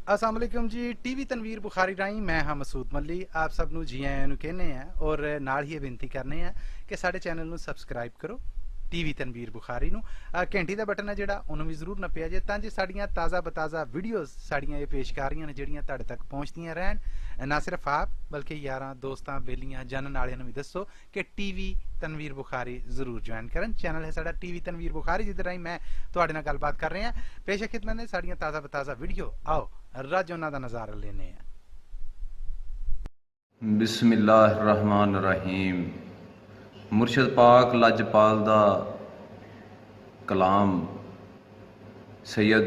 अस्सलाम वालेकुम जी। टीवी तनवीर बुखारी राही मैं हाँ मसूद मल्ली आप सब नू जी आयां नू कहने हैं और नाल ही बेनती करने हैं कि साढ़े चैनल नू सबसक्राइब करो टीवी तनवीर बुखारी नू घंटी का बटन है जोड़ा उन्होंने भी जरूर नप्पिया जे तां जे साड़ियां ताज़ा बताज़ा वीडियोज़ साड़ियां ये पेश कर रही ने जड़ियां तुहाडे तक पहुँचदियां रहन। ना सिर्फ आप बल्कि यारां दोस्तां बेलियां जानन वालियां नू भी दसो कि टीवी तनवीर बुखारी जरूर ज्वाइन करन। चैनल है साड़ा टीवी तनवीर बुखारी जिधर राही मैं तुहाडे नाल गलबात कर रहे हैं। पेश खिदमत ने साड़ियां ताज़ा बताज़ा वीडियो आओ रज उन्हां दा नज़ारा लेने हैं। बिस्मिल्लाहिर्रहमानिर्रहीम। मुर्शद पाक लजपाल दा कलाम सैयद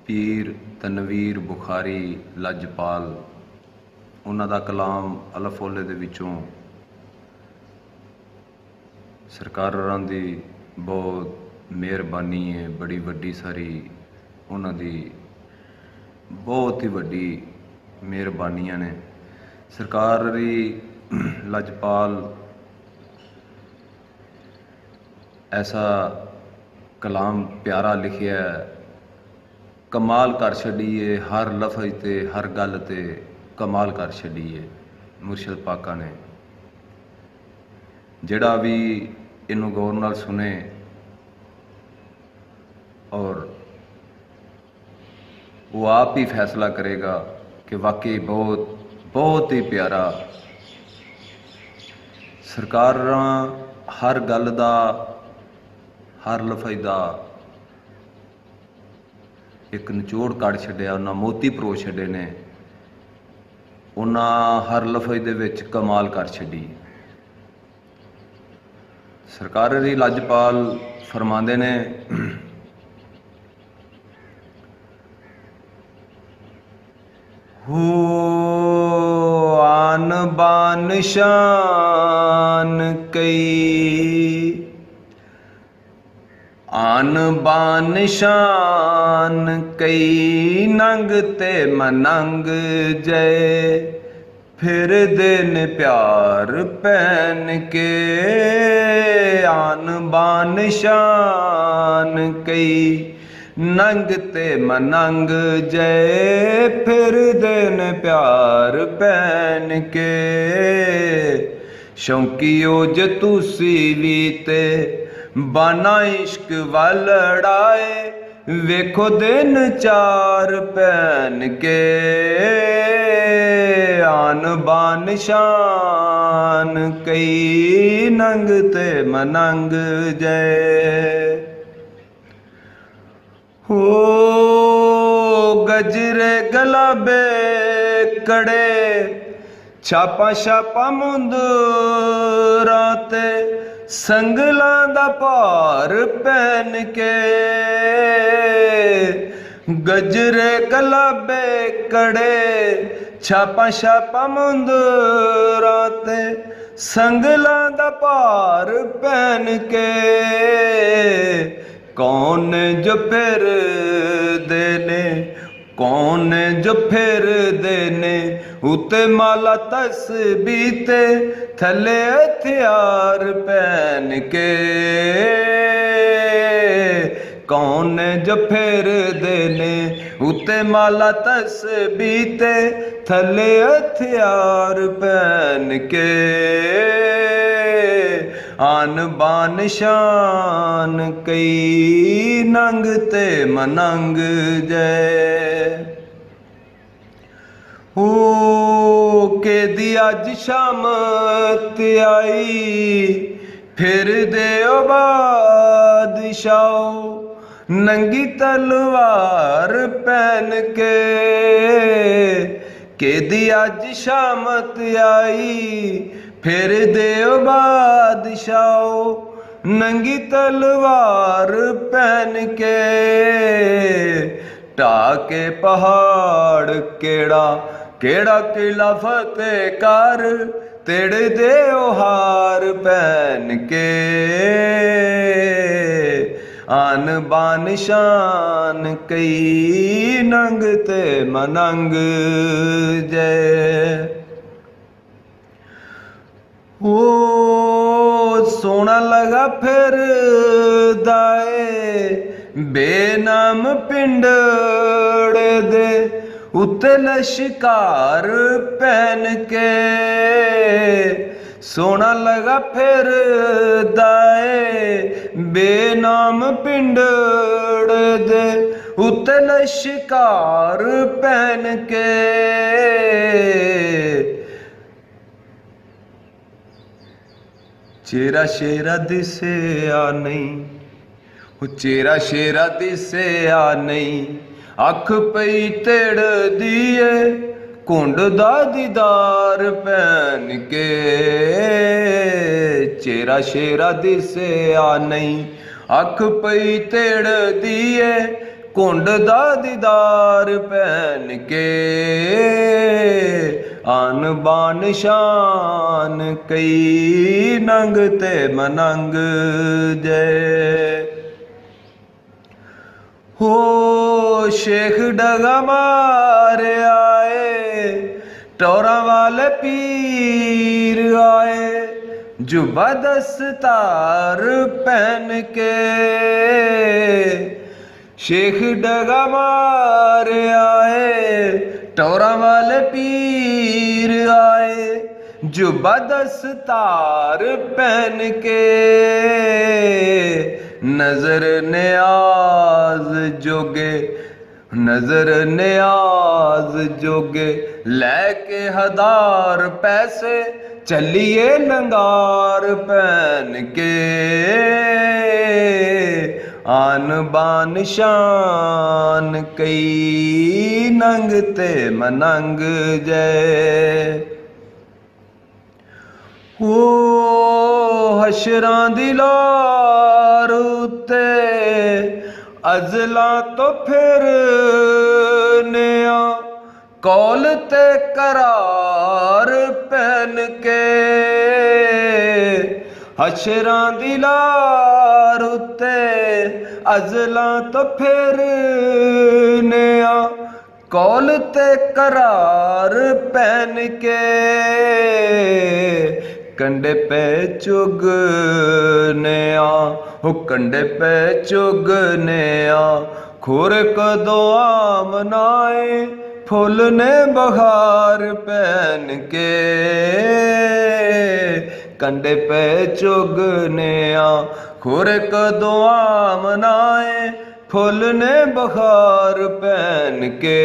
पीर तनवीर बुखारी लजपाल उन्हां दा कलाम अलफोले दे विचों सरकार दी बहुत मेहरबानी है, बड़ी वड्डी सारी उन्हां दी बहुत ही वड्डी मेहरबानियां ने। सरकार दी लजपाल ऐसा कलाम प्यारा लिखिया कमाल कर छड़िए, हर लफज ते हर गल ते कमाल कर छड़िए। मुर्शद पाका ने जिहड़ा भी इनू गौर नाल सुने और वो आप ही फैसला करेगा कि वाकई बहुत बहुत ही प्यारा। सरकार हर गल दा हर लफज दा एक निचोड़ कढ़ छड्डिया, उन्हां मोती परो छड्डे ने, उन्हां हर लफज दे विच कमाल कर छड्डी। सरकार दी लजपाल फरमांदे ने हो आन बान शान कई, आन बान शान कई नंग ते मनंग जय, फिर दिन प्यार पहन के। आन बान शान कई नंग ते मनंग जय, फिर दिन प्यार पहन के। शौकीओ जे तुसी भी ते बाना इश्क वल अड़ाए, वेखो दिन चार पहन के। आन बान शान कई नंग ते मनंग जय। हो गजरे गलाबे कड़े छापा छापा मुंदरा ते संगलां दा भार पहन के। गजरे गलाबे कड़े छापा छापा मुंदरा ते संगलां दा भार पहन के। कौन जो फिर देने कौन जो फिर देने उते माला तस्बीह ते थले हथियार पहन के। कौन जो फिर देने उते माला तस्बीह ते थले हथियार पहन के। आन बान शान कई नंग ते मनंग जय। हो के दी अज शामत आई, फिर दे ओ बादशाओ नंगी तलवार पहन के दी अज शामत आई, फिर देओ बादशाओ नंगी तलवार पहन के। ढाके पहाड़ केड़ा केड़ा किला फतेह कर, तेड़े देओ हार पहन के। आन बान शान कई नंग ते मनंग जय। ओ सोना लगा फिर दाए ਬੇਨਾਮ ਪਿੰਡੜ ਦੇ ਉੱਤੇ ਲਸ਼ਕਾਰ ਪਹਿਨ ਕੇ ਸੋਹਣਾ ਲਗਾ ਫਿਰਦਾ ਏ ਬੇਨਾਮ ਪਿੰਡੜ ਦੇ ਉੱਤੇ ਲਸ਼ਕਾਰ ਪਹਿਨ ਕੇ ਚਿਹਰਾ ਸ਼ੇਰਾ ਦਿਸਿਆ ਨਹੀਂ ਉਹ ਚਿਹਰਾ ਸ਼ੇਰਾ ਦਿਸਿਆ ਨਹੀਂ ਅੱਖ ਪਈ ਤੇੜਦੀ ਏ ਘੁੰਡ ਦਾ ਦੀਦਾਰ ਪਹਿਨ ਕੇ ਚਿਹਰਾ ਸ਼ੇਰਾ ਦਿਸਿਆ ਨਹੀਂ ਅੱਖ ਪਈ ਤੇੜਦੀ ਏ ਘੁੰਡ ਦਾ ਦੀਦਾਰ ਪਹਿਨ ਕੇ ਆਨ ਬਾਨ ਸ਼ਾਨ ਕਈ ਨੰਗ ਤੇ ਮਨੰਗ ਜੈ ਹੋ ਸ਼ੇਖ ਡਗਾ ਮਾਰਿਆ ਏ ਟੋਰਾਂ ਵਾਲੇ ਪੀਰ ਆਏ ਜੁਬਾ ਦਸਤਾਰ ਪਹਿਨ ਕੇ ਸ਼ੇਖ ਡਗਾ ਮਾਰਿਆ ਏ ਟੋਰਾਂ ਵਾਲੇ ਪੀਰ ਆਏ ਜੁਬਾ ਦਸਤਾਰ ਪਹਿਨ ਕੇ ਨਜ਼ਰ ਨਿਆਜ਼ ਜੋਗੇ ਨਜ਼ਰ ਨਿਆਜ਼ ਜੋਗੇ ਲੈ ਕੇ ਹਜ਼ਾਰ ਪੈਸੇ ਚੱਲੀਏ ਲੰਗਾਰ ਪਹਿਨ ਕੇ ਆਨ ਬਾਨ ਸ਼ਾਨ ਕਈ ਨੰਗ ਤੇ ਮਨੰਗ ਜੈ ਹੋ ਹਸ਼ਰਾਂ ਦੀ ਲਾਰ ਉੱਤੇ ਅਜ਼ਲਾਂ ਤੋਂ ਫਿਰਨਿਆ ਕੌਲ ਤੇ ਕਰਾਰ ਪਹਿਨ ਕੇ ਹਸ਼ਰਾਂ ਦੀ ਲਾਰ ਉੱਤੇ ਅਜ਼ਲਾਂ ਤੋਂ ਫਿਰਨਿਆ ਕੌਲ ਤੇ ਕਰਾਰ ਪਹਿਨ ਕੇ ਕੰਡੇ ਪੈ ਚੁਗਨਿਆ ਹੋ ਕੰਡੇ ਪੈ ਚੁਗਨਿਆ ਖੁਰ ਕਦੋਂ ਆਮਨਾਏ ਫੁੱਲ ਨੇ ਬਹਾਰ ਪਹਿਨ ਕੇ ਕੰਡੇ ਪੈ ਚੁਗਨਿਆ ਖੁਰ ਕਦੋਂ ਆਮਨਾਏ ਫੁੱਲ ਨੇ ਬਹਾਰ ਪਹਿਨ ਕੇ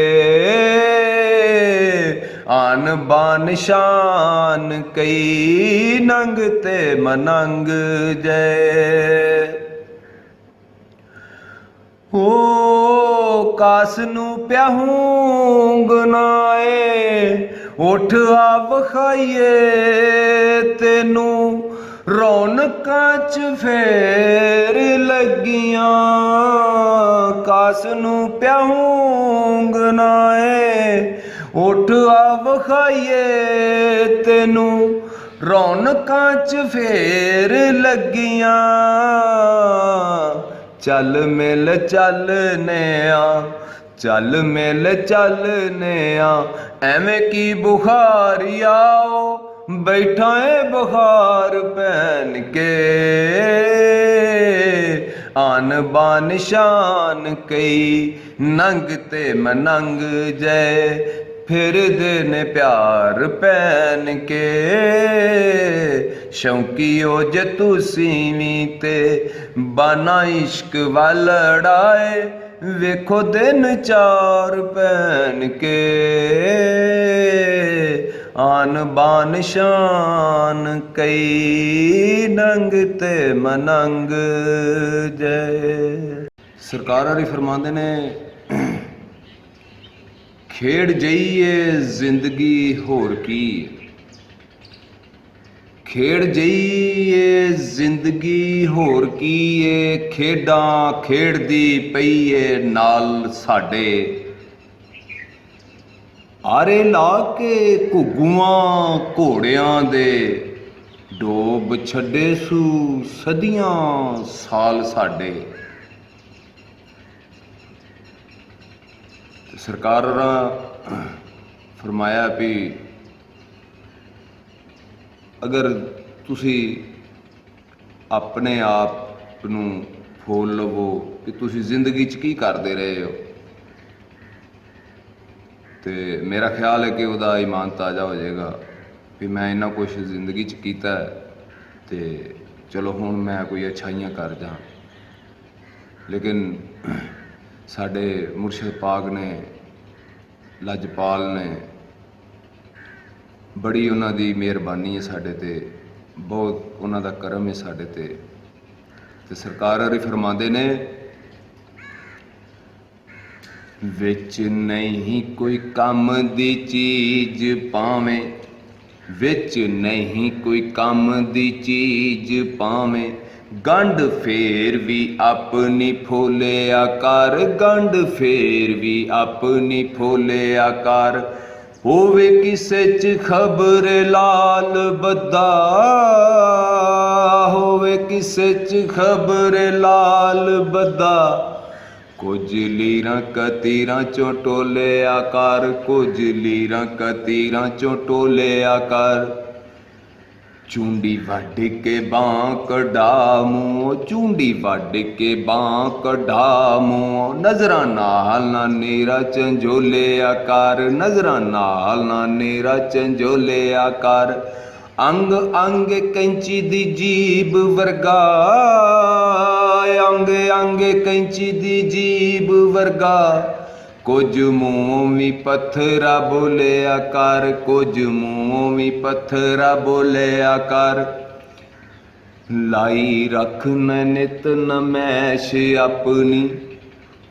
ਆਨ ਬਾਨ ਸ਼ਾਨ ਕਈ ਨੰਗ ਤੇ ਮਨੰਗ ਜੈ ਹੋ ਕਾਸ ਨੂੰ ਪਿਆਹੂੰ ਗਨਾਏ ਉਠ ਆ ਵਖਾਈਏ ਤੈਨੂੰ ਰੌਣਕਾਂ ਚ ਫੇਰ ਲੱਗੀਆਂ ਕਾਸ ਨੂੰ ਪਿਆਹੂੰ ਗਨਾਏ ਉਠ ਆ ਵਖਾਈਏ ਤੈਨੂੰ ਰੌਣਕਾਂ ਚ ਫੇਰ ਲੱਗੀਆਂ ਚੱਲ ਮਿਲ ਚੱਲਨਿਆ ਚੱਲ ਮਿਲ ਚੱਲਨਿਆ ਐਵੇਂ ਕੀ ਬੁਖਾਰੀ ਆਓ ਬੈਠਾ ਏ ਬੁਖਾਰ ਪਹਿਨ ਕੇ ਆਨ ਬਾਨ ਸ਼ਾਨ ਕਈ ਨੰਗ ਤੇ ਮਨੰਗ ਜੈ ਫਿਰਦੇ ਨੇ ਪਿਆਰ ਪਹਿਨ ਕੇ ਸ਼ੌਂਕੀਓ ਜੇ ਤੁਸੀਂ ਵੀ ਤੇ ਬਾਨਾ ਇਸ਼ਕ ਵੱਲ ਅੜਾਏ ਵੇਖੋ ਦਿਨ ਚਾਰ ਪਹਿਨ ਕੇ ਆਨ ਬਾਨ ਸ਼ਾਨ ਕਈ ਨੰਗ ਤੇ ਮਨੰਗ ਜੈ ਸਰਕਾਰ ਹਰੀ ਫਰਮਾਉਂਦੇ ਨੇ ਖੇਡ ਜਈਏ ਜ਼ਿੰਦਗੀ ਹੋਰ ਕੀ ਖੇਡ ਜਈਏ ਜ਼ਿੰਦਗੀ ਹੋਰ ਕੀ ਏ ਖੇਡਾਂ ਖੇਡਦੀ ਪਈ ਏ ਨਾਲ ਸਾਡੇ ਆਰੇ ਲਾ ਕੇ ਘੁੱਗੂਆਂ ਘੋੜਿਆਂ ਦੇ ਡੋਬ ਛੱਡੇ ਸੂ ਸਦੀਆਂ ਸਾਲ ਸਾਡੇ ਸਰਕਾਰ ਨੇ ਫਰਮਾਇਆ ਵੀ ਅਗਰ ਤੁਸੀਂ ਆਪਣੇ ਆਪ ਨੂੰ ਫੋਲ ਲਵੋ ਕਿ ਤੁਸੀਂ ਜ਼ਿੰਦਗੀ 'ਚ ਕੀ ਕਰਦੇ ਰਹੇ ਹੋ। ਤੇ ਮੇਰਾ ਖਿਆਲ ਹੈ ਕਿ ਉਹਦਾ ਈਮਾਨ ਤਾਜ਼ਾ ਹੋ ਜਾਏਗਾ ਵੀ ਮੈਂ ਇੰਨਾ ਕੁਛ ਜ਼ਿੰਦਗੀ 'ਚ ਕੀਤਾ ਤੇ ਚਲੋ ਹੁਣ ਮੈਂ ਕੋਈ ਅੱਛਾਈਆਂ ਕਰ ਜਾਂ। ਲੇਕਿਨ ਸਾਡੇ ਮੁਰਸ਼ਿਦ ਪਾਕ ਨੇ, ਲਜਪਾਲ ਨੇ, ਬੜੀ ਉਹਨਾਂ ਦੀ ਮਿਹਰਬਾਨੀ ਹੈ ਸਾਡੇ ਤੇ, ਬਹੁਤ ਉਹਨਾਂ ਦਾ ਕਰਮ ਹੈ ਸਾਡੇ ਤੇ। ਤੇ ਸਰਕਾਰ ਹਰੀ ਫਰਮਾਉਂਦੇ ਨੇ, ਵਿੱਚ ਨਹੀਂ ਕੋਈ ਕੰਮ ਦੀ ਚੀਜ਼ ਪਾਵੇਂ, ਵਿੱਚ ਨਹੀਂ ਕੋਈ ਕੰਮ ਦੀ ਚੀਜ਼ ਪਾਵੇਂ, ਗੰਢ ਫੇਰ ਵੀ ਆਪਣੀ ਫੋਲਿਆ ਕਰ, ਗੰਢ ਫੇਰ ਵੀ ਆਪਣੀ ਫੋਲਿਆ ਕਰ। ਹੋਵੇ ਕਿਸੇ 'ਚ ਖਬਰ ਲਾਲ ਬੱਦਾ, ਹੋਵੇ ਕਿਸੇ 'ਚ ਖਬਰ ਲਾਲ ਬੱਦਾ, ਕੁਝ ਲੀਰਾਂ ਕਤੀਰਾਂ ਚੋਂ ਟੋਲਿਆ ਕਰ, ਕੁਝ ਲੀਰਾਂ ਕਤੀਰਾਂ ਚੋਂ ਟੋਲਿਆ ਕਰ। ਚੁੰਡੀ ਵੱਢ ਕੇ ਬਾਂਹ ਕਢਾ ਮੂੰਹ, ਚੁੰਡੀ ਵੱਢ ਕੇ ਬਾਂਹ ਕਢਾ ਮੂੰਹ, ਨਜ਼ਰਾਂ ਨਾਲ ਨਾ ਨੇਰਾ ਝੰਜੋਲਿਆ ਕਰ, ਨਜ਼ਰਾਂ ਨਾਲ ਨਾ ਨੇਰਾ ਝੰਜੋਲਿਆ ਕਰ। ਅੰਗ ਅੰਗ ਕੈਂਚੀ ਦੀ ਜੀਭ ਵਰਗਾ, ਅੰਗ ਅੰਗ ਕੈਂਚੀ ਦੀ ਜੀਭ ਵਰਗਾ, ਕੁਝ ਮੂੰਹ ਵੀ ਪੱਥਰਾ ਬੋਲਿਆ ਕਰ, ਕੁਝ ਮੂੰਹ ਵੀ ਪੱਥਰਾ ਬੋਲਿਆ ਕਰ। ਲਾਈ ਰੱਖ ਨਾ ਨਿਤ ਨਮੈਸ਼ ਆਪਣੀ,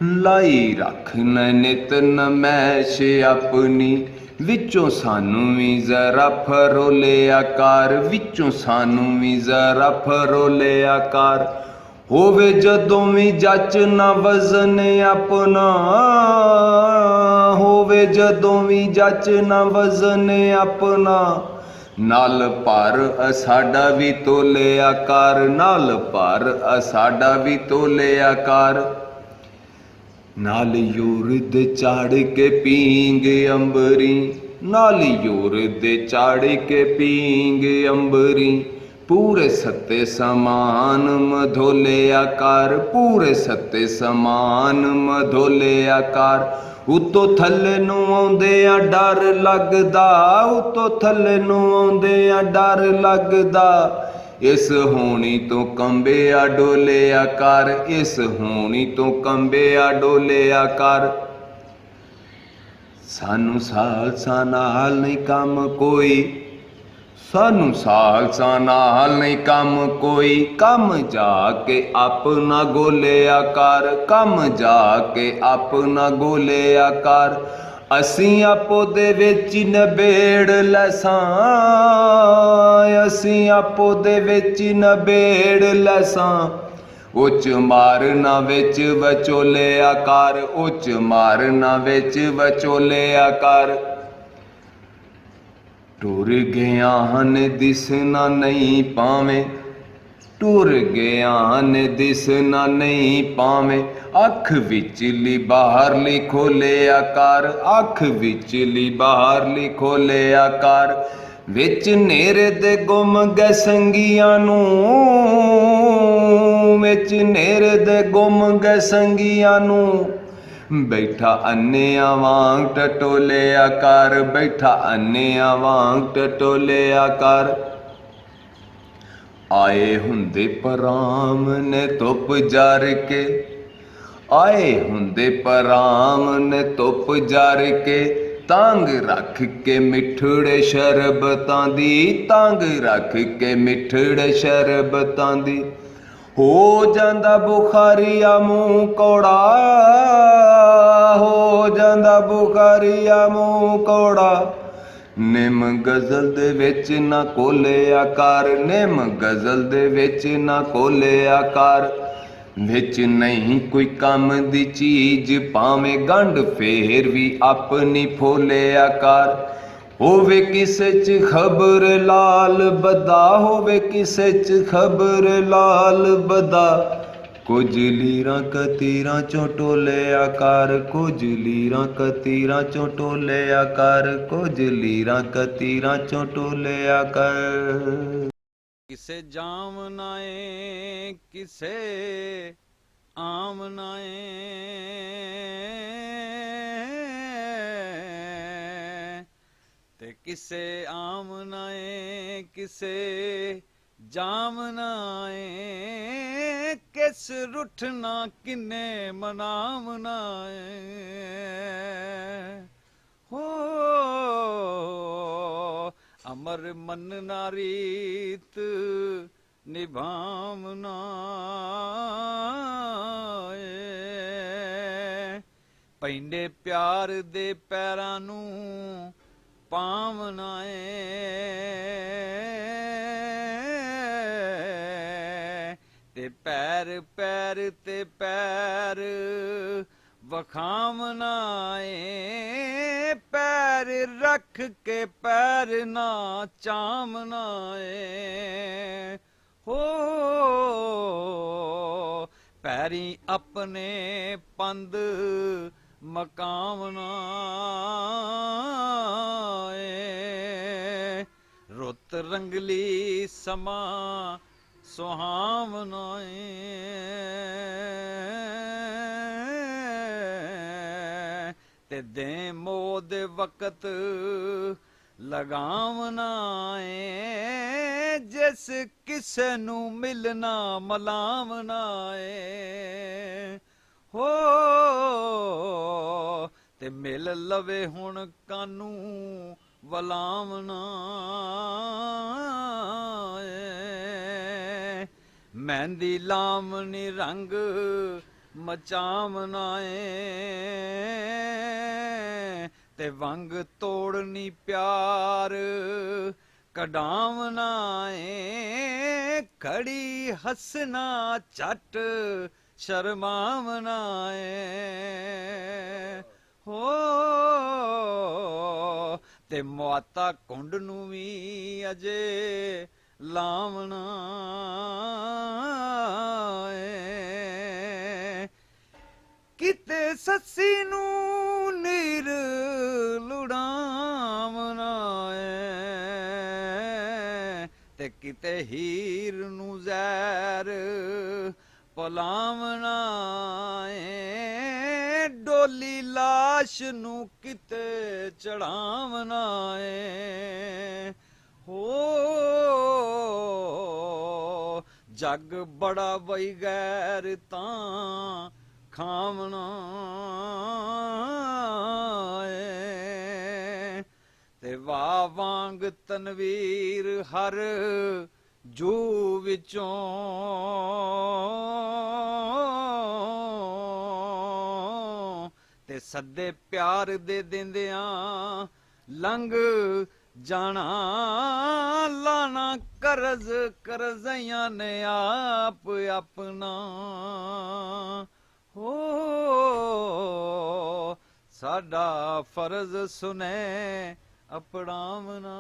ਲਾਈ ਰੱਖ ਨਾ ਨਿਤ ਨਮੈਸ਼ ਆਪਣੀ, ਵਿੱਚੋਂ ਸਾਨੂੰ ਵੀ ਜ਼ਰਾ ਫਰੋਲਿਆ ਕਰ, ਵਿੱਚੋਂ ਸਾਨੂੰ ਵੀ ਜ਼ਰਾ ਫਰੋਲਿਆ ਕਰ। ਹੋਵੇ ਜਦੋਂ ਵੀ ਜੱਚ ਨਾ ਵਜ਼ਨ ਆਪਣਾ, ਹੋਵੇ ਜਦੋਂ ਵੀ ਜੱਚ ਨਾ ਵਜ਼ਨ ਆਪਣਾ, ਨਾਲ ਭਰ ਸਾਡਾ ਵੀ ਤੋਲਿਆ ਕਰ, ਨਾਲ ਭਰ ਸਾਡਾ ਵੀ ਤੋਲਿਆ ਕਰ। ਨਾਲ ਯੂਰਦ ਚਾੜ ਕੇ ਪੀਂਗ ਅੰਬਰੀ, ਨਾਲ ਯੂਰਦ ਚਾੜ ਕੇ ਪੀਂਗ ਅੰਬਰੀ, ਪੂਰੇ ਸੱਤੇ ਸਮਾਨ ਮਧੋਲਿਆ ਕਰ, ਪੂਰੇ ਸੱਤੇ ਸਮਾਨ ਮਧੋਲਿਆ ਕਰ। ਉਤੋਂ ਥੱਲੇ ਨੂੰ ਆਉਂਦੇ ਆ ਡਰ ਲੱਗਦਾ, ਉਤੋਂ ਥੱਲੇ ਨੂੰ ਆਉਂਦੇ ਆ ਡਰ ਲੱਗਦਾ। ਇਸ ਹੋਣੀ ਤੋਂ ਕੰਬਿਆ ਡੋਲਿਆ ਕਰ, ਇਸ ਹੋਣੀ ਤੋਂ ਕੰਬਿਆ ਡੋਲਿਆ ਕਰ। ਸਾਨੂੰ ਸਾਲਸਾਂ ਨਾਲ ਨਹੀਂ ਕੰਮ ਕੋਈ, ਸਾਨੂੰ ਸਾਲਸਾਂ ਨਾਲ ਨਹੀਂ ਕੰਮ ਕੋਈ, ਕੰਮ ਜਾ ਕੇ ਆਪਣਾ ਗੋਲਿਆ ਕਰ, ਕੰਮ ਜਾ ਕੇ ਆਪਣਾ ਗੋਲਿਆ ਕਰ। ਅਸੀਂ ਆਪੋ ਦੇ ਵਿੱਚ ਨਬੇੜ ਲੈਸਾਂ, ਅਸੀਂ ਆਪੋ ਦੇ ਵਿੱਚ ਨਬੇੜ ਲੈਸਾਂ, ਉੱਚ ਮਾਰਨਾ ਵਿੱਚ ਵਿਚੋਲਿਆ ਕਰ, ਉੱਚ ਮਾਰਨਾ ਵਿੱਚ ਵਿਚੋਲਿਆ ਕਰ। ਟੁਰ ਗਿਆ ਨੇ ਦਿਸਣਾ ਨਹੀਂ ਪਾਵੇਂ, ਟੁਰ ਗਿਆ ਨੇ ਦਿਸਣਾ ਨਹੀਂ ਪਾਵੇਂ, ਅੱਖ ਵਿਚਲੀ ਬਾਹਰਲੀ ਖੋਲਿਆ ਕਰ, ਅੱਖ ਵਿਚਲੀ ਬਾਹਰਲੀ ਖੋਲਿਆ ਕਰ। ਵਿੱਚ ਨੇਰੇ ਦੇ ਗੁੰਮ ਗਏ ਸੰਗੀਆਂ ਨੂੰ, ਵਿੱਚ ਨੇਰੇ ਦੇ ਗੁੰਮ ਗਏ ਸੰਗੀਆਂ ਨੂੰ, ਬੈਠਾ ਅੰਨਿਆਂ ਵਾਂਗ ਟਟੋਲਿਆ ਕਰ, ਬੈਠਾ ਅੰਨਿਆਂ ਵਾਂਗ ਟਟੋਲਿਆ ਕਰ। ਆਏ ਹੁੰਦੇ ਪਰਾਮ ਨੇ ਧੁੱਪ ਜਰ ਕੇ, ਆਏ ਹੁੰਦੇ ਪਰਾਮ ਨੇ ਧੁੱਪ ਜਰ ਕੇ, ਤਾਂਗ ਰੱਖ ਕੇ ਮਿੱਠੜੇ ਸ਼ਰਬਤਾਂ ਦੀ, ਤਾਂਗ ਰੱਖ ਕੇ ਮਿੱਠੜੇ ਸ਼ਰਬਤਾਂ ਦੀ। ਹੋ ਜਾਂਦਾ ਬੁਖਾਰੀਆ ਮੂੰਹ ਕੌੜਾ, ਹੋ ਜਾਂਦਾ ਬੁਖਾਰੀਆ ਮੂੰਹ ਕੌੜਾ। ਨਿੰਮ ਗਜ਼ਲ ਦੇ ਵਿੱਚ ਨਾ ਕੋਲਿਆ ਕਰ, ਨਿੰਮ ਗਜ਼ਲ ਦੇ ਵਿੱਚ ਨਾ ਕੋਲਿਆ ਕਰ। ਵਿੱਚ ਨਹੀਂ ਕੋਈ ਕੰਮ ਦੀ ਚੀਜ਼ ਭਾਵੇਂ ਗੰਢ ਫੇਰ ਵੀ ਆਪਣੀ ਫੋਲਿਆ ਕਰ। ਹੋਵੇ ਕਿਸੇ 'ਚ ਖਬਰ ਲਾਲ ਬੱਦਾ, ਹੋਵੇ ਕਿਸੇ 'ਚ ਖਬਰ ਲਾਲ ਬੱਦਾ। ਕੁਝ ਲੀਰਾਂ ਕਤੀਰਾਂ ਚੋਂ ਟੋਲਿਆ ਕਰ, ਕੁਝ ਲੀਰਾਂ ਕਤੀਰਾਂ ਚੋਂ ਟੋਲਿਆ ਕਰ, ਕੁਝ ਲੀਰਾਂ ਕਤੀਰਾਂ ਚੋਂ ਟੋਲਿਆ ਕਰ। ਕਿਸੇ ਜਾਮ ਨਾਏ ਕਿਸੇ ਆਮਨਾਏ ਤੇ ਕਿਸੇ ਆਮਨਾਏ ਕਿਸੇ ਜਾਮਨਾਏ ਕਿਸ ਰੁੱਠਣਾ ਕਿੰਨੇ ਮਨਾਮਨਾਏ ਹੋ ਅਮਰ ਮਨ ਨਾਰੀਤ ਨਿਭਾਵਨਾ ਪੈਂਦੇ ਪਿਆਰ ਦੇ ਪੈਰਾਂ ਨੂੰ ਪਾਵਨਾਏ ਤੇ ਪੈਰ ਪੈਰ ਤੇ ਪੈਰ ਵਖਾਵਨਾਏ ਪੈਰ ਰੱਖ ਕੇ ਪੈਰ ਨਾ ਚਾਮਨਾਏ ਹੋ ਪੈਰੀ ਆਪਣੇ ਪੰਦ ਮਕਾਵਨਾ ਰੁੱਤ ਰੰਗਲੀ ਸਮਾਂ ਸੁਹਾਵਨਾ ਤੇ ਦੇ ਮੋਹ ਦੇ ਵਕਤ ਲਗਾਵਨਾ ਏ ਜਿਸ ਕਿਸੇ ਨੂੰ ਮਿਲਣਾ ਮਲਾਵਨਾ ਏ ਹੋ ਤੇ ਮਿਲ ਲਵੇ ਹੁਣ ਕਾਨੂੰ ਵਲਾਵਨਾ ਏ ਮਹਿੰਦੀ ਲਾਮਨੀ ਰੰਗ ਮਚਾਵਨਾ ਏ ਤੇ ਵੰਗ ਤੋੜਨੀ ਪਿਆਰ ਕਢਾਵਨਾ ਏ ਖੜੀ ਹੱਸਣਾ ਝੱਟ ਸ਼ਰਮਾਵਨਾ ਏ ਹੋ ਤੇ ਮੁਆਤਾ ਕੁੰਡ ਨੂੰ ਵੀ ਅਜੇ ਲਾਵਣਾ ਏ ਕਿਤੇ ਸੱਸੀ ਨੂੰ ਨੀਰ ਲੁੜਾਵਣਾ ਏ ਤੇ ਕਿਤੇ ਹੀਰ ਨੂੰ ਜ਼ਹਿਰ ਪਲਾਵਣਾ ਏ ਡੋਲੀ ਲਾਸ਼ ਨੂੰ ਕਿਤੇ ਚੜਾਵਣਾ ਏ ਹੋ ਜਗ ਬੜਾ ਵਈ ਗੈਰ ਤਾਂ ਖਾਵਣਾ ਏ ਤੇ ਵਾਹ ਵਾਂਗ ਤਨਵੀਰ ਹਰ ਜੂ ਵਿੱਚੋਂ ਤੇ ਸੱਦੇ ਪਿਆਰ ਦੇ ਦਿੰਦਿਆਂ ਲੰਘ ਜਾਣਾ ਲਾਣਾ ਕਰਜ਼ ਕਰਜ਼ਿਆਂ ਨੇ ਆਪ ਆਪਣਾ ਹੋ ਸਾਡਾ ਫਰਜ਼ ਸੁਨੇ ਅਪੜਾਵਨਾ